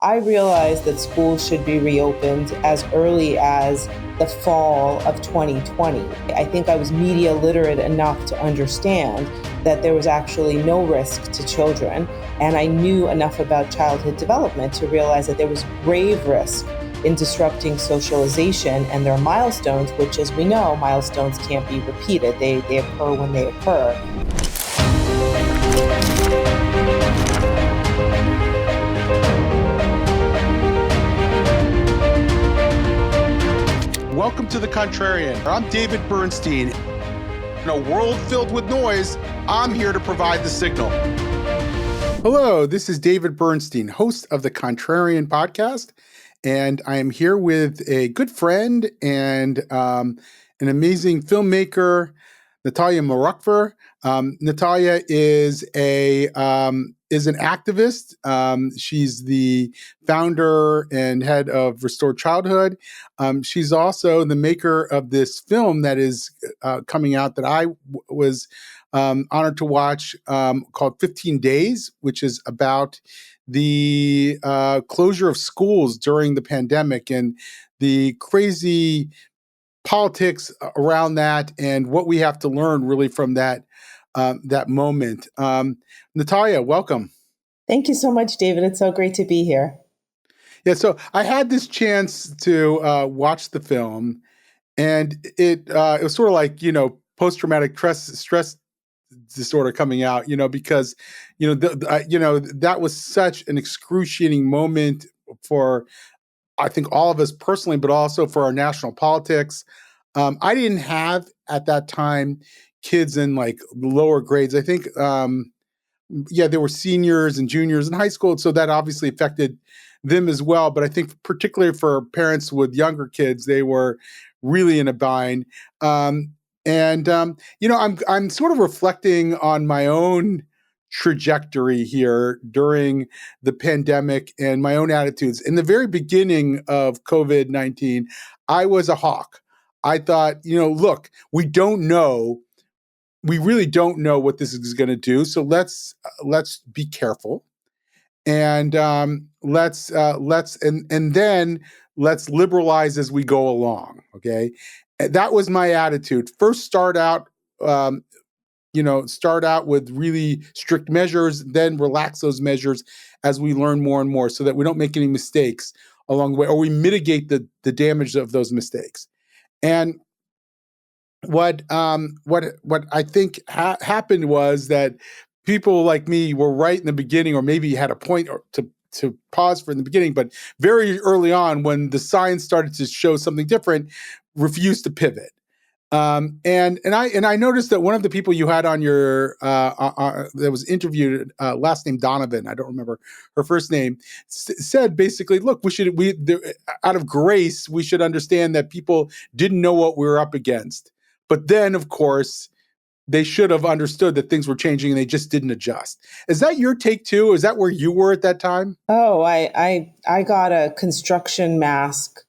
I realized that schools should be reopened as early as the fall of 2020. I think I was media literate enough to understand that there was actually no risk to children. And I knew enough about childhood development to realize that there was grave risk in disrupting socialization and their milestones, which, as we know, milestones can't be repeated. They occur when they occur. Welcome to The Contrarian. I'm David Bernstein. In a world filled with noise, I'm here to provide the signal. Hello, this is David Bernstein, host of The Contrarian podcast, and I am here with a good friend and an amazing filmmaker, Natalya Murakhver. Natalya is an activist. She's the founder and head of Restorechildhood. She's also the maker of this film that is coming out that I was honored to watch called 15 Days, which is about the closure of schools during the pandemic and the crazy politics around that and what we have to learn really from that moment. Natalya, welcome. Thank you so much, David. It's so great to be here. Yeah, so I had this chance to watch the film, and it was sort of like, post-traumatic stress disorder coming out, because, that was such an excruciating moment for, I think, all of us personally, but also for our national politics. I didn't have at that time kids in like lower grades. I think, there were seniors and juniors in high school, so that obviously affected them as well. But I think particularly for parents with younger kids, they were really in a bind. I'm sort of reflecting on my own trajectory here during the pandemic and my own attitudes. In the very beginning of COVID-19, I was a hawk. I thought, look, we really don't know what this is going to do. So let's be careful, and let's liberalize as we go along. Okay, and that was my attitude. First, start out with really strict measures, then relax those measures as we learn more and more, so that we don't make any mistakes along the way, or we mitigate the damage of those mistakes. And what I think happened was that people like me were right in the beginning, or maybe had a point or to pause for in the beginning, but very early on, when the science started to show something different, refused to pivot. And I noticed that one of the people you had on your that was interviewed, last name Donovan, I don't remember her first name, said basically, look, out of grace, we should understand that people didn't know what we were up against. But then, of course, they should have understood that things were changing and they just didn't adjust. Is that your take too? Is that where you were at that time? Oh, I got a construction mask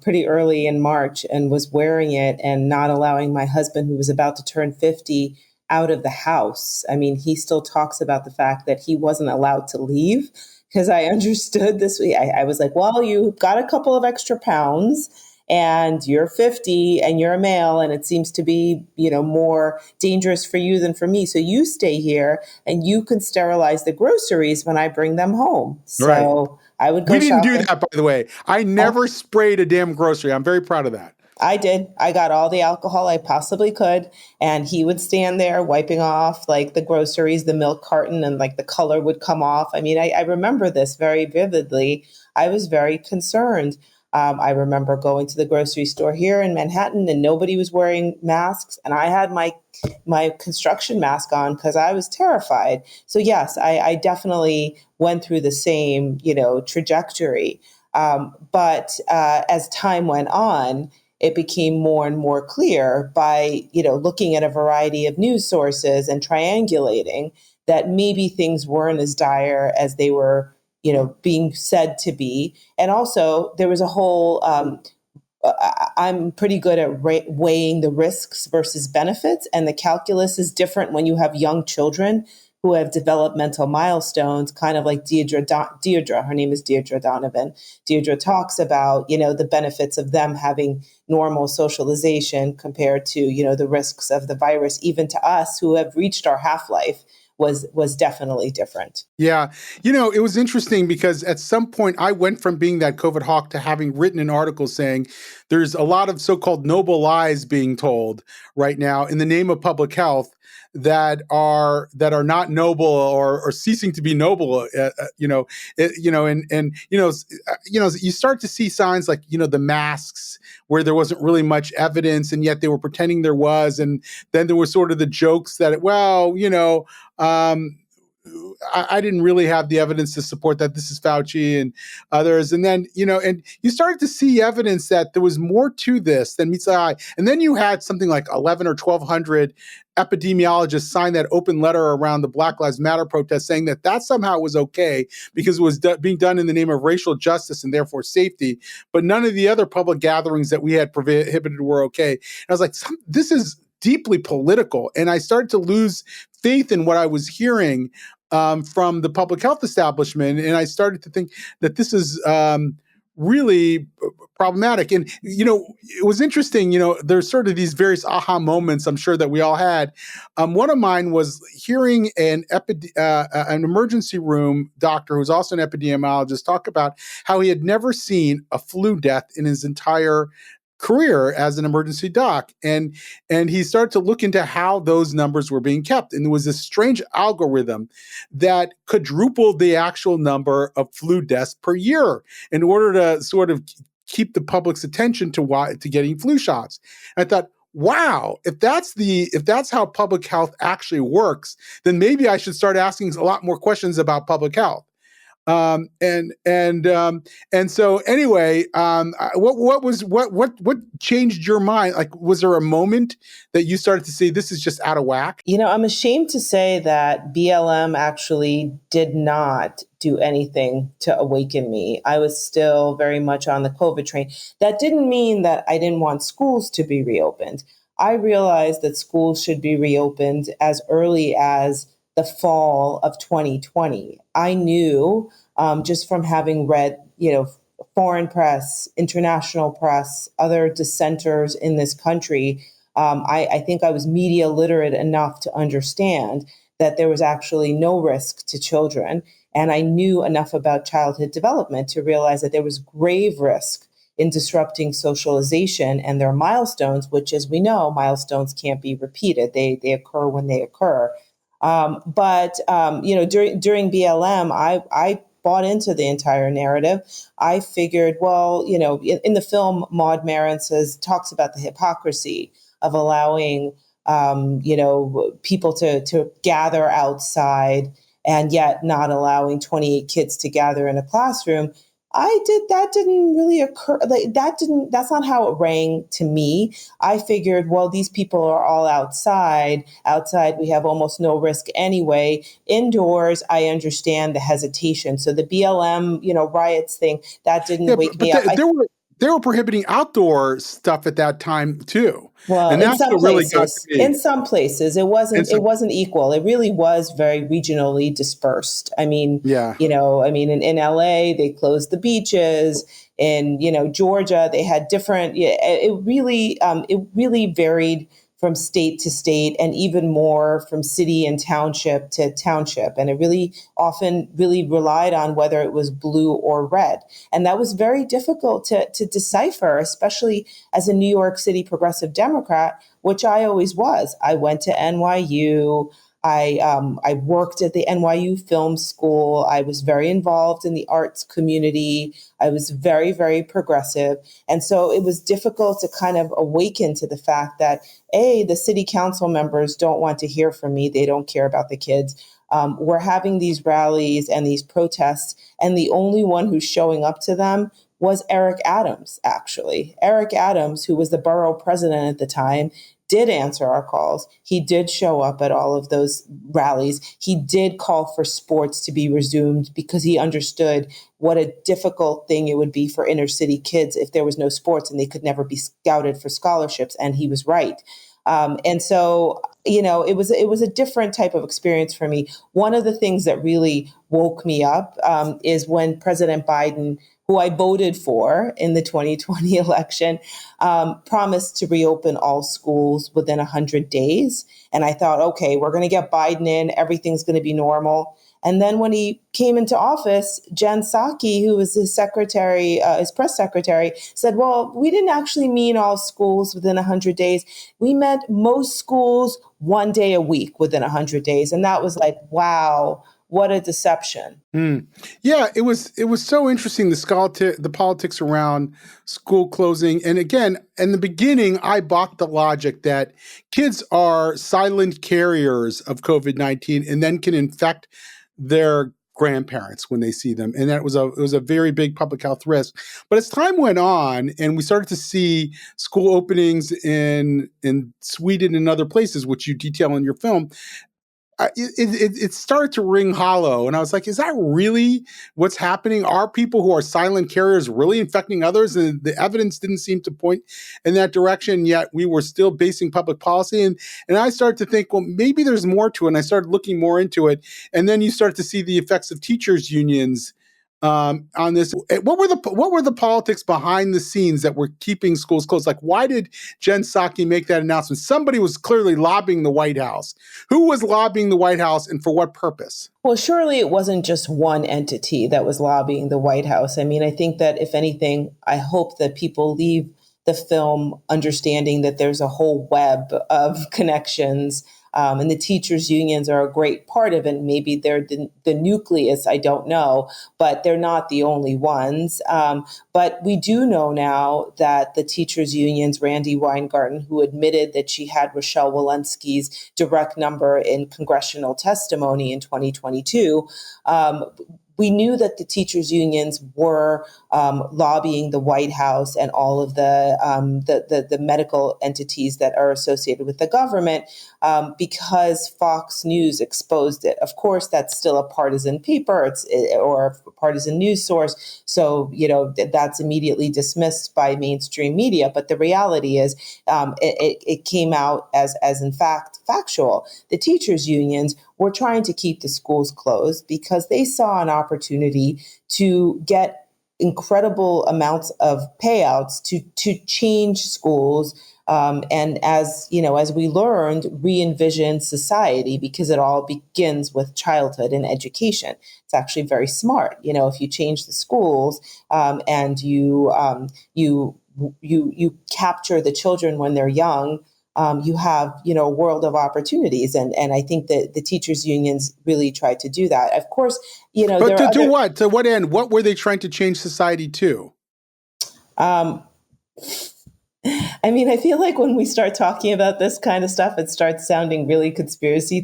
pretty early in March and was wearing it and not allowing my husband, who was about to turn 50, out of the house. I mean, he still talks about the fact that he wasn't allowed to leave because I understood this. I was like, well, you've got a couple of extra pounds and you're 50 and you're a male, and it seems to be, more dangerous for you than for me. So you stay here and you can sterilize the groceries when I bring them home. So right. I would go We didn't shopping. do that, by the way. I never sprayed a damn grocery. I'm very proud of that. I did. I got all the alcohol I possibly could. And he would stand there wiping off like the groceries, the milk carton, and like the color would come off. I mean, I remember this very vividly. I was very concerned. I remember going to the grocery store here in Manhattan and nobody was wearing masks. And I had my construction mask on because I was terrified. So yes, I definitely went through the same, trajectory. But as time went on, it became more and more clear by, looking at a variety of news sources and triangulating that maybe things weren't as dire as they were, being said to be. And also there was a whole, I'm pretty good at weighing the risks versus benefits. And the calculus is different when you have young children who have developmental milestones, kind of like Deirdre, her name is Deirdre Donovan. Deirdre talks about, the benefits of them having normal socialization compared to, the risks of the virus, even to us who have reached our half-life, was definitely different. Yeah. It was interesting because at some point I went from being that COVID hawk to having written an article saying there's a lot of so-called noble lies being told right now in the name of public health that are not noble or ceasing to be noble. You start to see signs like, the masks where there wasn't really much evidence and yet they were pretending there was. And then there was sort of the jokes that, I didn't really have the evidence to support that. This is Fauci and others. And then, and you started to see evidence that there was more to this than meets the eye. And then you had something like 11 or 1,200 epidemiologists sign that open letter around the Black Lives Matter protest saying that somehow was okay because it was being done in the name of racial justice and therefore safety. But none of the other public gatherings that we had prohibited were okay. And I was like, this is deeply political. And I started to lose faith in what I was hearing from the public health establishment. And I started to think that this is really problematic. And, it was interesting, there's sort of these various aha moments I'm sure that we all had. One of mine was hearing an emergency room doctor who's also an epidemiologist talk about how he had never seen a flu death in his entire career as an emergency doc. And he started to look into how those numbers were being kept. And there was this strange algorithm that quadrupled the actual number of flu deaths per year in order to sort of keep the public's attention to getting flu shots. And I thought, wow, if that's how public health actually works, then maybe I should start asking a lot more questions about public health. And so anyway, what changed your mind? Like, was there a moment that you started to see this is just out of whack? I'm ashamed to say that BLM actually did not do anything to awaken me. I was still very much on the COVID train. That didn't mean that I didn't want schools to be reopened. I realized that schools should be reopened as early as the fall of 2020. I knew just from having read, foreign press, international press, other dissenters in this country, I think I was media literate enough to understand that there was actually no risk to children. And I knew enough about childhood development to realize that there was grave risk in disrupting socialization and their milestones, which, as we know, milestones can't be repeated. They occur when they occur. But during BLM, I bought into the entire narrative. I figured, well, in the film, Maud Maron talks about the hypocrisy of allowing, people to gather outside and yet not allowing 28 kids to gather in a classroom. That didn't really occur. That's not how it rang to me. I figured, well, these people are all outside. Outside, we have almost no risk anyway. Indoors, I understand the hesitation. So the BLM, riots thing, that didn't wake me up. They were prohibiting outdoor stuff at that time too. Well, and that's what really got to me. In some places, it wasn't equal. It really was very regionally dispersed. I mean, in LA, they closed the beaches. In, Georgia, they had different, it really varied from state to state and even more from city and township to township. And it really often relied on whether it was blue or red. And that was very difficult to decipher, especially as a New York City progressive Democrat, which I always was. I went to NYU. I worked at the NYU Film School. I was very involved in the arts community. I was very, very progressive. And so it was difficult to kind of awaken to the fact that, the city council members don't want to hear from me. They don't care about the kids. We're having these rallies and these protests, and the only one who's showing up to them was Eric Adams, actually. Eric Adams, who was the borough president at the time, did answer our calls. He did show up at all of those rallies. He did call for sports to be resumed because he understood what a difficult thing it would be for inner city kids if there was no sports and they could never be scouted for scholarships. And he was right. And so, it was a different type of experience for me. One of the things that really woke me up is when President Biden, who I voted for in the 2020 election, promised to reopen all schools within 100 days. And I thought, okay, we're going to get Biden in, everything's going to be normal. And then when he came into office, Jen Psaki, who was his secretary, his press secretary, said, well, we didn't actually mean all schools within 100 days. We meant most schools 1 day a week within 100 days. And that was like, wow, what a deception. Yeah, it was so interesting, the politics around school closing. And again, in the beginning, I bought the logic that kids are silent carriers of COVID-19 and then can infect their grandparents when they see them. And that was a very big public health risk. But as time went on and we started to see school openings in Sweden and other places, which you detail in your film, it started to ring hollow. And I was like, is that really what's happening? Are people who are silent carriers really infecting others? And the evidence didn't seem to point in that direction, yet we were still basing public policy. And I started to think, well, maybe there's more to it. And I started looking more into it. And then you start to see the effects of teachers' unions on this. What were the politics behind the scenes that were keeping schools closed? Like, why did Jen Psaki make that announcement? Somebody was clearly lobbying the White House. Who was lobbying the White House and for what purpose? Well, surely it wasn't just one entity that was lobbying the White House. I mean, I think that if anything, I hope that people leave the film understanding that there's a whole web of connections. And the teachers' unions are a great part of it. Maybe they're the nucleus, I don't know, but they're not the only ones. But we do know now that the teachers' unions, Randi Weingarten, who admitted that she had Rochelle Walensky's direct number in congressional testimony in 2022, we knew that the teachers' unions were lobbying the White House and all of the medical entities that are associated with the government because Fox News exposed it. Of course, that's still a partisan paper or a partisan news source, so that's immediately dismissed by mainstream media. But the reality is, it came out as in fact factual. The teachers' unions were trying to keep the schools closed because they saw an opportunity to get incredible amounts of payouts to change schools. And as we learned, re-envision society, because it all begins with childhood and education. It's actually very smart. If you change the schools and you capture the children when they're young, you have, a world of opportunities. And I think that the teachers' unions really tried to do that. Of course, But to do what? To what end? What were they trying to change society to? I mean, I feel like when we start talking about this kind of stuff, it starts sounding really conspiracy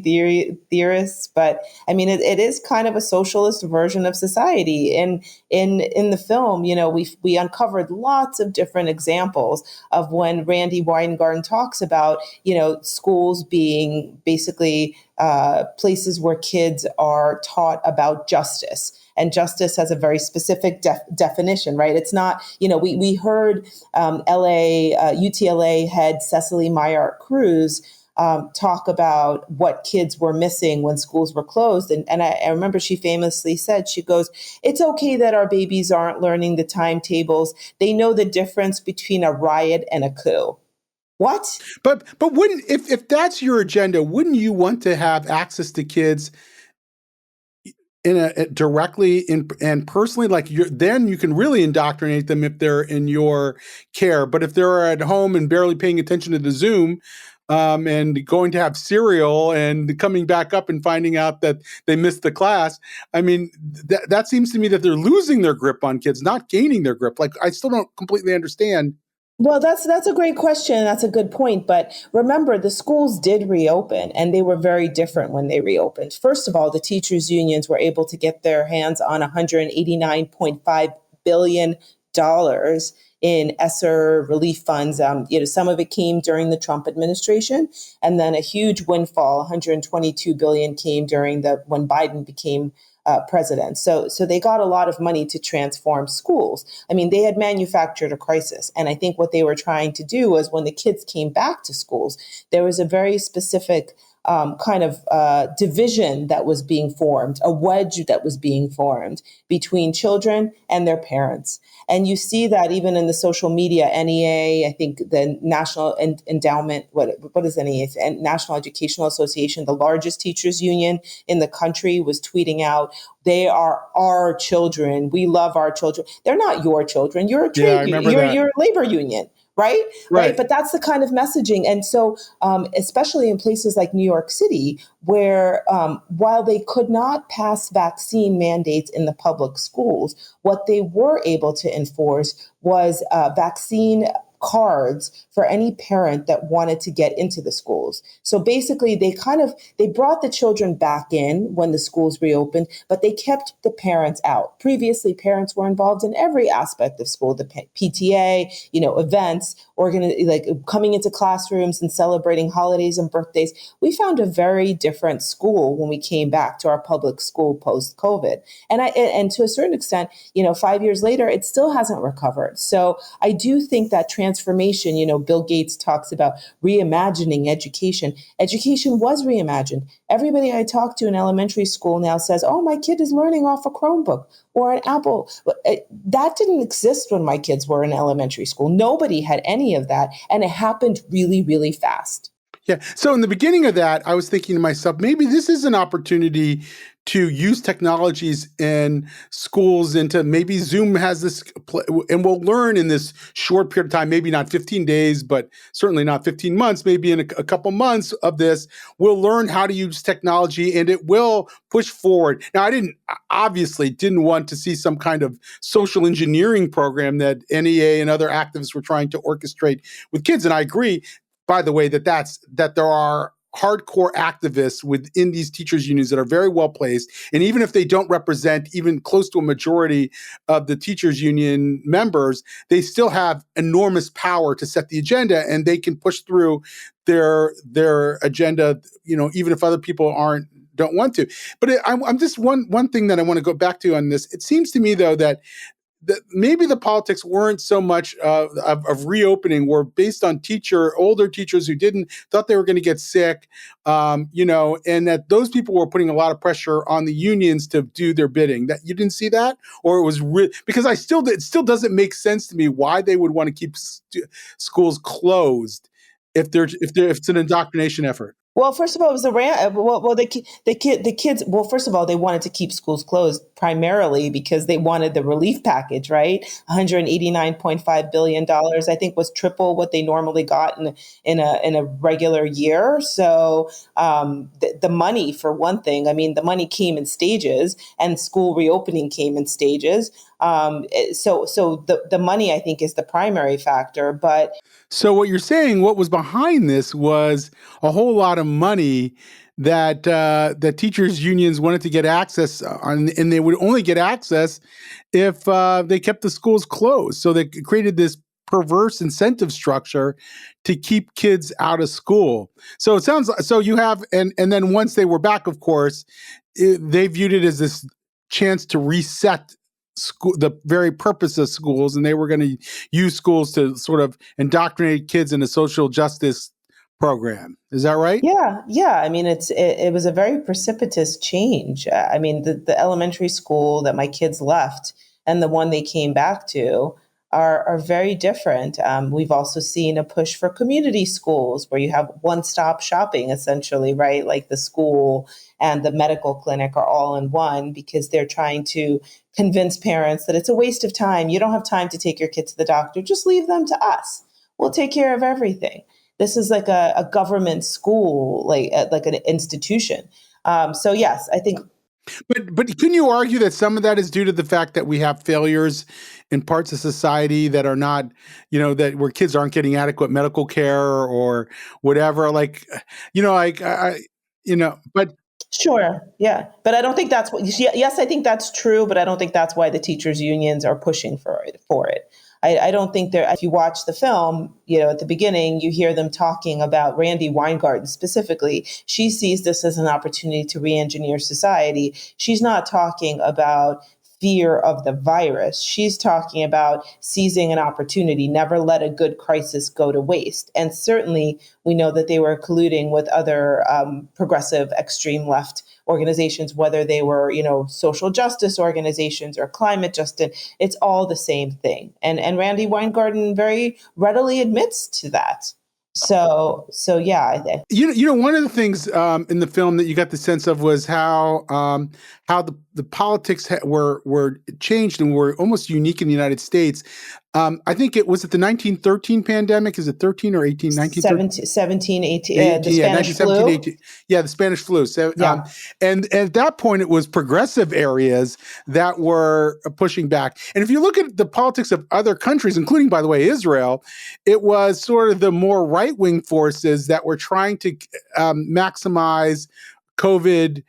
theorists. But I mean, it is kind of a socialist version of society. And in the film, we uncovered lots of different examples of when Randi Weingarten talks about, schools being basically places where kids are taught about justice. And justice has a very specific definition, right? It's not, we heard UTLA head Cecily Mayart Cruz talk about what kids were missing when schools were closed. And I remember she famously said, she goes, it's okay that our babies aren't learning the timetables. They know the difference between a riot and a coup. What? But wouldn't, if that's your agenda, wouldn't you want to have access to kids directly and personally, then you can really indoctrinate them if they're in your care. But if they're at home and barely paying attention to the Zoom and going to have cereal and coming back up and finding out that they missed the class, I mean, that seems to me that they're losing their grip on kids, not gaining their grip. Like, I still don't completely understand. Well, that's a great question. That's a good point. But remember, the schools did reopen, and they were very different when they reopened. First of all, the teachers' unions were able to get their hands on $189.5 billion in ESSER relief funds. Some of it came during the Trump administration, and then a huge windfall, $122 billion, came during when Biden became president. So they got a lot of money to transform schools. I mean, they had manufactured a crisis. And I think what they were trying to do was when the kids came back to schools, there was a very specific kind of division that was being formed, a wedge that was being formed between children and their parents. And you see that even in the social media, NEA, I think the National Endowment, what is NEA? And National Educational Association, the largest teachers union in the country, was tweeting out, they are our children. We love our children. They're not your children. You're a trade union. You're a labor union. Right. But that's the kind of messaging. And so, especially in places like New York City, where while they could not pass vaccine mandates in the public schools, what they were able to enforce was vaccine cards for any parent that wanted to get into the schools. So basically they brought the children back in when the schools reopened, but they kept the parents out. Previously, parents were involved in every aspect of school, the PTA, events, like coming into classrooms and celebrating holidays and birthdays. We found a very different school when we came back to our public school post-COVID. And to a certain extent, 5 years later, it still hasn't recovered. So I do think that transformation, Bill Gates talks about reimagining education. Education was reimagined. Everybody I talk to in elementary school now says, oh, my kid is learning off a Chromebook or an Apple. That didn't exist when my kids were in elementary school. Nobody had any of that. And it happened really, really fast. Yeah. So in the beginning of that, I was thinking to myself, maybe this is an opportunity to use technologies in schools, into maybe Zoom has this, and we'll learn in this short period of time, maybe not 15 days, but certainly not 15 months, maybe in a couple months of this, we'll learn how to use technology and it will push forward. Now, I obviously didn't want to see some kind of social engineering program that NEA and other activists were trying to orchestrate with kids. And I agree, by the way, that there are hardcore activists within these teachers unions that are very well placed. And even if they don't represent even close to a majority of the teachers union members, they still have enormous power to set the agenda, and they can push through their agenda, even if other people don't want to. But I'm just one thing that I want to go back to on this. It seems to me, though, that maybe the politics weren't so much of reopening, were based on older teachers who thought they were going to get sick, and that those people were putting a lot of pressure on the unions to do their bidding. That you didn't see that, or it was because it still doesn't make sense to me why they would want to keep schools closed if it's an indoctrination effort. Well, first of all, it was the kids. Well, first of all, they wanted to keep schools closed primarily because they wanted the relief package, right? $189.5 billion, I think, was triple what they normally got in a regular year. So the money, for one thing, the money came in stages, and school reopening came in stages. So the money, I think, is the primary factor. But so what you're saying, what was behind this was a whole lot of money that teachers unions wanted to get access on, and they would only get access if they kept the schools closed. So they created this perverse incentive structure to keep kids out of school. So it sounds so you have, and then once they were back, of course, they viewed it as this chance to reset school, the very purpose of schools, and they were going to use schools to sort of indoctrinate kids in a social justice program. Is that right? Yeah. It was a very precipitous change. The elementary school that my kids left and the one they came back to are very different. We've also seen a push for community schools where you have one-stop shopping, essentially, right? Like the school and the medical clinic are all in one, because they're trying to convince parents that it's a waste of time. You don't have time to take your kid to the doctor. Just leave them to us. We'll take care of everything. This is like a government school, like an institution. So yes, I think. But can you argue that some of that is due to the fact that we have failures in parts of society that are not, that where kids aren't getting adequate medical care or whatever? But. Sure. Yeah. But I don't think that's what, yes, I think that's true, but I don't think that's why the teachers unions are pushing for for it. I don't think if you watch the film, at the beginning, you hear them talking about Randy Weingarten specifically. She sees this as an opportunity to re-engineer society. She's not talking about fear of the virus. She's talking about seizing an opportunity, never let a good crisis go to waste. And certainly we know that they were colluding with other progressive extreme left organizations, whether they were, social justice organizations or climate justice. It's all the same thing. And Randy Weingarten very readily admits to that. So yeah. One of the things in the film that you got the sense of was how the politics were changed and were almost unique in the United States. I think it was the 1913 pandemic. Is it 13 or 18? 17, 18, the Spanish flu. 18. Yeah, the Spanish flu. So, yeah. And at that point, it was progressive areas that were pushing back. And if you look at the politics of other countries, including, by the way, Israel, it was sort of the more right-wing forces that were trying to maximize COVID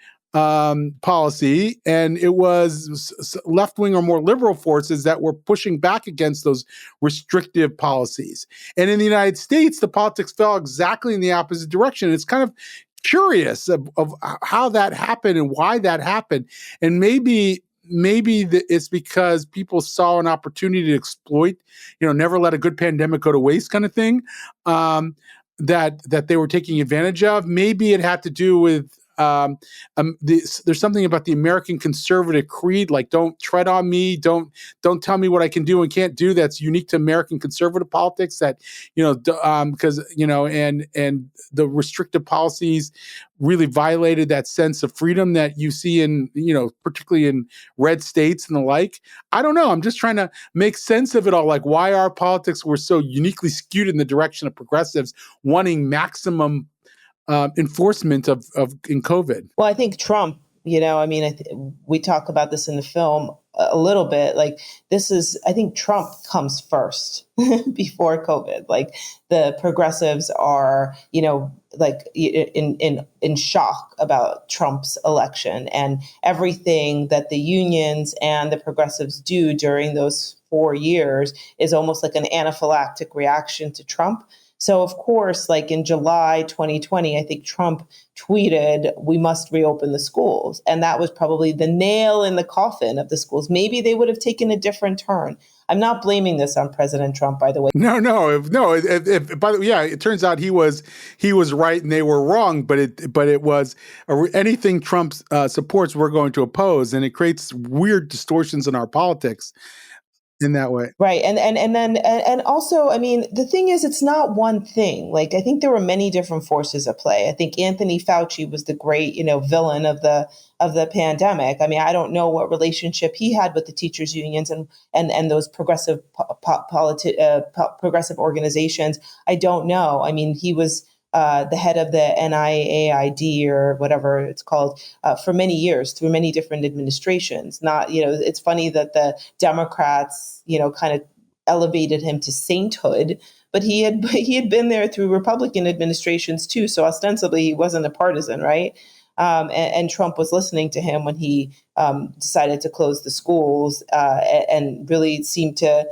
policy, and it was left-wing or more liberal forces that were pushing back against those restrictive policies. And in the United States, the politics fell exactly in the opposite direction. It's kind of curious of how that happened and why that happened. And maybe it's because people saw an opportunity to exploit, never let a good pandemic go to waste kind of thing, that they were taking advantage of. Maybe it had to do with there's something about the American conservative creed, like don't tread on me, don't tell me what I can do and can't do. That's unique to American conservative politics. That because and the restrictive policies really violated that sense of freedom that you see in particularly in red states and the like. I don't know. I'm just trying to make sense of it all. Like why our politics were so uniquely skewed in the direction of progressives wanting maximum enforcement in COVID. Well, I think Trump, we talk about this in the film a little bit. Like I think Trump comes first before COVID. Like the progressives are, like in shock about Trump's election, and everything that the unions and the progressives do during those 4 years is almost like an anaphylactic reaction to Trump. So, of course, like in July 2020, I think Trump tweeted, "We must reopen the schools." And that was probably the nail in the coffin of the schools. Maybe they would have taken a different turn. I'm not blaming this on President Trump, by the way. No. By the way, yeah, it turns out he was right and they were wrong. But it was anything Trump supports, we're going to oppose, and it creates weird distortions in our politics in that way. Right. And also, the thing is, it's not one thing. Like, I think there were many different forces at play. I think Anthony Fauci was the great, villain of the pandemic. I don't know what relationship he had with the teachers unions and those progressive progressive organizations. I don't know. He was the head of the NIAID or whatever it's called for many years through many different administrations. It's funny that the Democrats, kind of elevated him to sainthood, but he had been there through Republican administrations too. So ostensibly he wasn't a partisan, right? And Trump was listening to him when he decided to close the schools and really seemed to,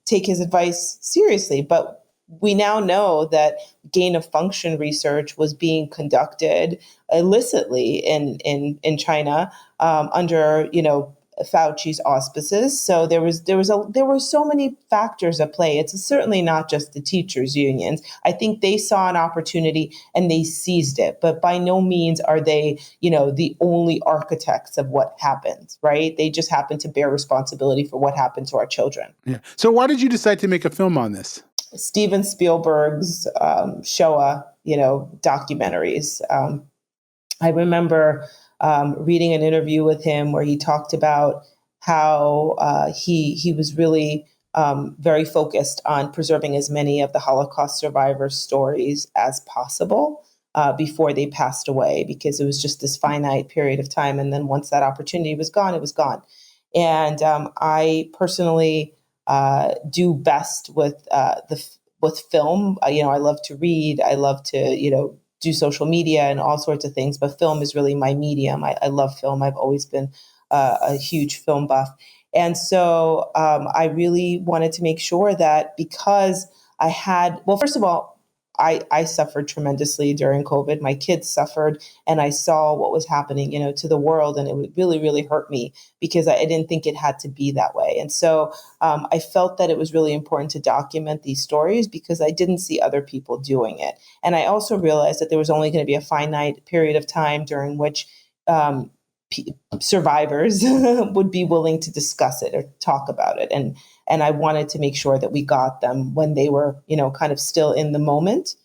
take his advice seriously. But we now know that gain of function research was being conducted illicitly in China under Fauci's auspices. So there were so many factors at play. It's certainly not just the teachers unions. I think they saw an opportunity and they seized it, but by no means are they the only architects of what happened. Right? They just happen to bear responsibility for what happened to our children. Yeah. So why did you decide to make a film on this? Steven Spielberg's Shoah, documentaries. I remember reading an interview with him where he talked about how he was really very focused on preserving as many of the Holocaust survivors' stories as possible before they passed away, because it was just this finite period of time. And then once that opportunity was gone, it was gone. And I personally do best with film. I love to read. I love to do social media and all sorts of things. But film is really my medium. I love film. I've always been a huge film buff. And so I really wanted to make sure that because I had, well, first of all, I suffered tremendously during COVID. My kids suffered, and I saw what was happening, to the world, and it would really, really hurt me because I didn't think it had to be that way. And so I felt that it was really important to document these stories because I didn't see other people doing it. And I also realized that there was only going to be a finite period of time during which um, survivors would be willing to discuss it or talk about it. And I wanted to make sure that we got them when they were, kind of still in the moment.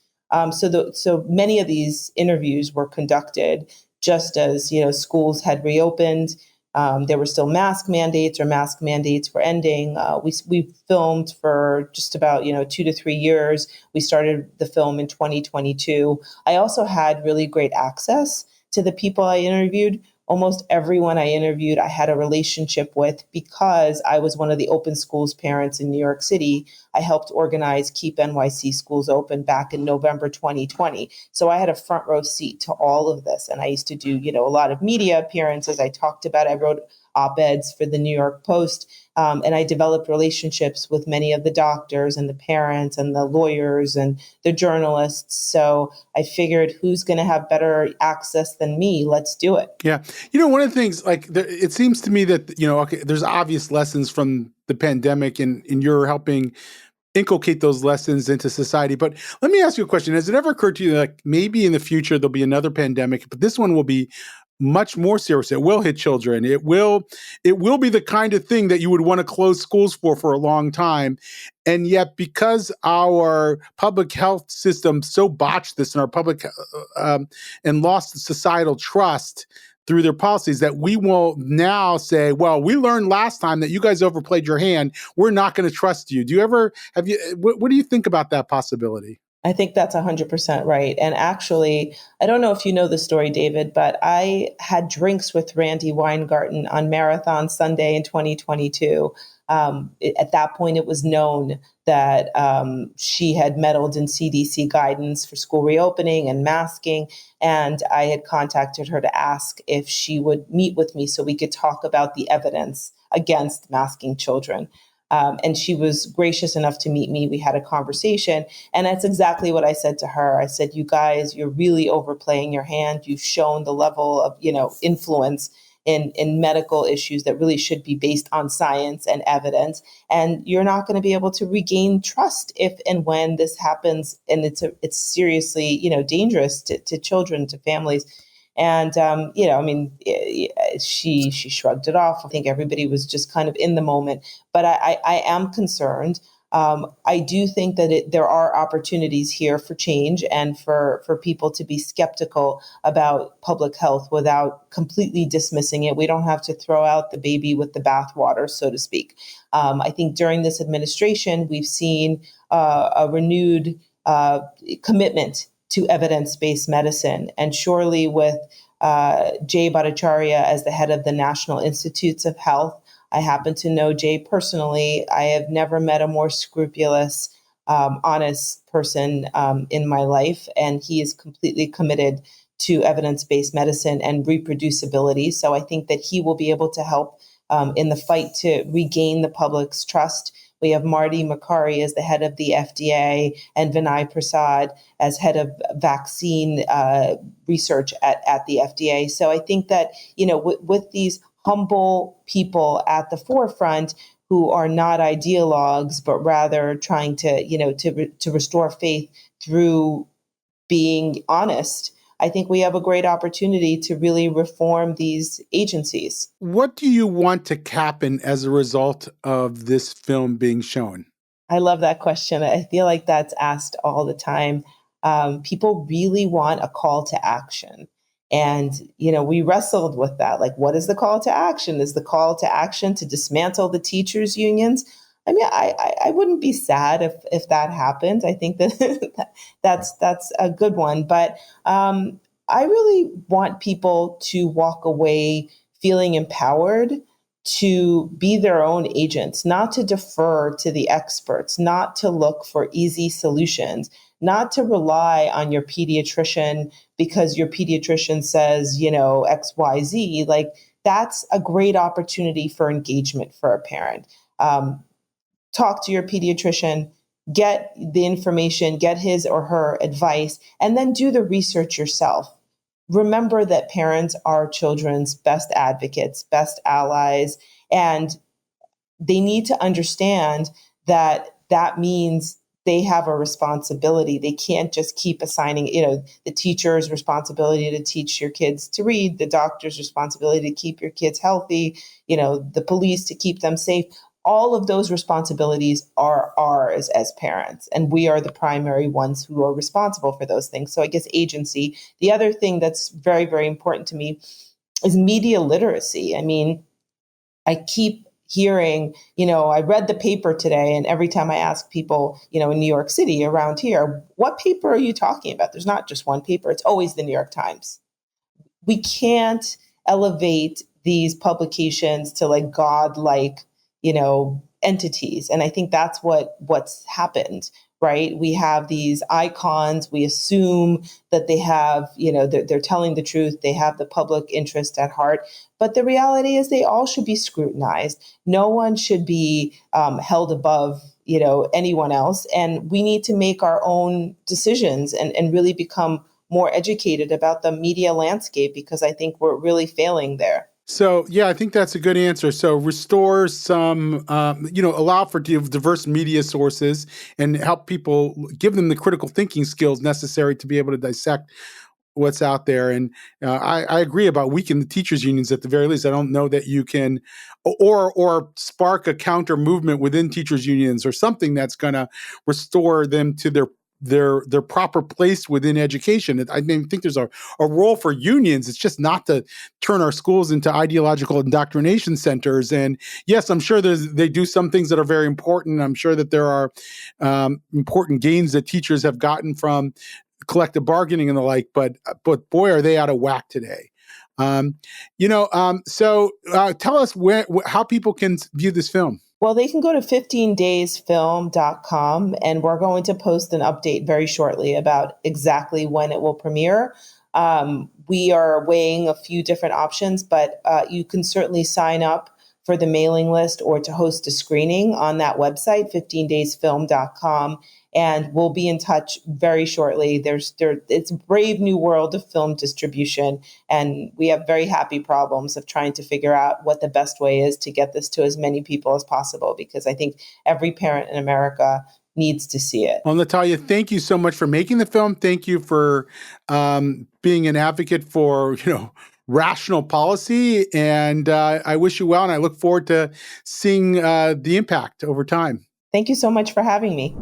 So many of these interviews were conducted just as, schools had reopened. There were still mask mandates were ending. We filmed for just about, 2 to 3 years. We started the film in 2022. I also had really great access to the people I interviewed. Almost everyone I interviewed, I had a relationship with because I was one of the open schools parents in New York City. I helped organize Keep NYC Schools Open back in November 2020. So I had a front row seat to all of this. And I used to do, a lot of media appearances. I talked about, I wrote op-eds for the New York Post. And I developed relationships with many of the doctors and the parents and the lawyers and the journalists. So I figured, who's going to have better access than me? Let's do it. Yeah. One of the things, it seems to me that, there's obvious lessons from the pandemic and you're helping inculcate those lessons into society. But let me ask you a question. Has it ever occurred to you that maybe in the future there'll be another pandemic, but this one will be much more serious? It will hit children. It will be the kind of thing that you would want to close schools for a long time. And yet, because our public health system so botched this in our public and lost societal trust through their policies, that we will now say, well, we learned last time that you guys overplayed your hand. We're not going to trust you. What do you think about that possibility? I think that's 100% right. And actually, I don't know if you know the story, David, but I had drinks with Randy Weingarten on Marathon Sunday in 2022. At that point, it was known that she had meddled in CDC guidance for school reopening and masking. And I had contacted her to ask if she would meet with me so we could talk about the evidence against masking children. And she was gracious enough to meet me. We had a conversation. And that's exactly what I said to her. I said, you guys, you're really overplaying your hand. You've shown the level of, influence in medical issues that really should be based on science and evidence. And you're not going to be able to regain trust if and when this happens. And it's seriously, dangerous to children, to families. And, she shrugged it off. I think everybody was just kind of in the moment. But I am concerned. I do think that there are opportunities here for change and for people to be skeptical about public health without completely dismissing it. We don't have to throw out the baby with the bathwater, so to speak. I think during this administration, we've seen a renewed commitment to evidence-based medicine. And surely with Jay Bhattacharya as the head of the National Institutes of Health, I happen to know Jay personally. I have never met a more scrupulous, honest person in my life. And he is completely committed to evidence-based medicine and reproducibility. So I think that he will be able to help in the fight to regain the public's trust. We have Marty Makary as the head of the FDA and Vinay Prasad as head of vaccine research at the FDA. So I think that, with these humble people at the forefront who are not ideologues, but rather trying to restore faith through being honest, I think we have a great opportunity to really reform these agencies. What do you want to happen as a result of this film being shown? I love that question. I feel like that's asked all the time. People really want a call to action. And, we wrestled with that. Like, what is the call to action? Is the call to action to dismantle the teachers' unions? I mean, I wouldn't be sad if that happened. I think that that's a good one. But I really want people to walk away feeling empowered to be their own agents, not to defer to the experts, not to look for easy solutions, not to rely on your pediatrician because your pediatrician says, XYZ. Like, that's a great opportunity for engagement for a parent. Talk to your pediatrician, get the information, get his or her advice, and then do the research yourself. Remember that parents are children's best advocates, best allies, and they need to understand that that means they have a responsibility. They can't just keep assigning, the teacher's responsibility to teach your kids to read, the doctor's responsibility to keep your kids healthy, the police to keep them safe. All of those responsibilities are ours as parents, and we are the primary ones who are responsible for those things. So I guess agency. The other thing that's very, very important to me is media literacy. I mean, I keep hearing, I read the paper today, and every time I ask people, in New York City around here, what paper are you talking about? There's not just one paper. It's always the New York Times. We can't elevate these publications to like godlike, entities. And I think that's what's happened, right? We have these icons. We assume that they have, they're telling the truth. They have the public interest at heart. But the reality is they all should be scrutinized. No one should be held above, anyone else. And we need to make our own decisions and really become more educated about the media landscape, because I think we're really failing there. So, yeah, I think that's a good answer. So restore some, allow for diverse media sources and help people, give them the critical thinking skills necessary to be able to dissect what's out there. And I agree about weaken the teachers' unions at the very least. I don't know that you can, or spark a counter movement within teachers' unions or something that's going to restore them to their proper place within education. I think there's a role for unions. It's just not to turn our schools into ideological indoctrination centers. And yes, I'm sure they do some things that are very important. I'm sure that there are important gains that teachers have gotten from collective bargaining and the like, but boy, are they out of whack today. So tell us how people can view this film. Well, they can go to 15daysfilm.com, and we're going to post an update very shortly about exactly when it will premiere. We are weighing a few different options, but you can certainly sign up for the mailing list or to host a screening on that website, 15daysfilm.com. And we'll be in touch very shortly. It's a brave new world of film distribution, and we have very happy problems of trying to figure out what the best way is to get this to as many people as possible, because I think every parent in America needs to see it. Well, Natalya, thank you so much for making the film. Thank you for being an advocate for, rational policy. And I wish you well, and I look forward to seeing the impact over time. Thank you so much for having me.